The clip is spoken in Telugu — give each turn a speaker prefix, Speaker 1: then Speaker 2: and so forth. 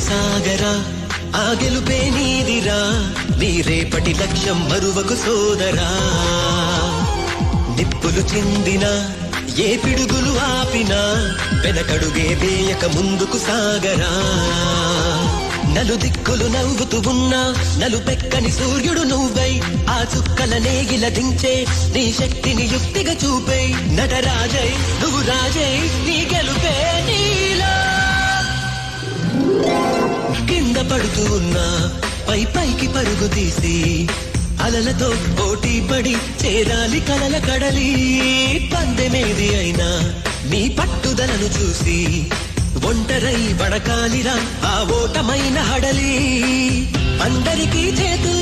Speaker 1: సాగరా ఆ గెలుపే నీదిరా నీ రేపటి లక్ష్యం మరువకు సోదరా నిప్పులు చిందినా ఏ పిడుగులు ఆపినా వెనకడుగే వేయక ముందుకు సాగరా నలు దిక్కులు నవ్వుతూ ఉన్నా నలుపెక్కని సూర్యుడు నువ్వై ఆ చుక్కల నేగిల దించే నీ శక్తిని యుక్తిగా చూపై నటరాజై నువ్వు రాజై నీ గెలుపే నీలో కింద పడుతూ ఉన్నా పై పైకి పరుగు తీసి అలలతో పోటీ పడి చేరాలి కలల కడలి పందెమేది అయినా నీ పట్టుదలను చూసి ఒంటరై పడకాలిరా ఆ ఓటమైన హడలి అందరికీ చేతులు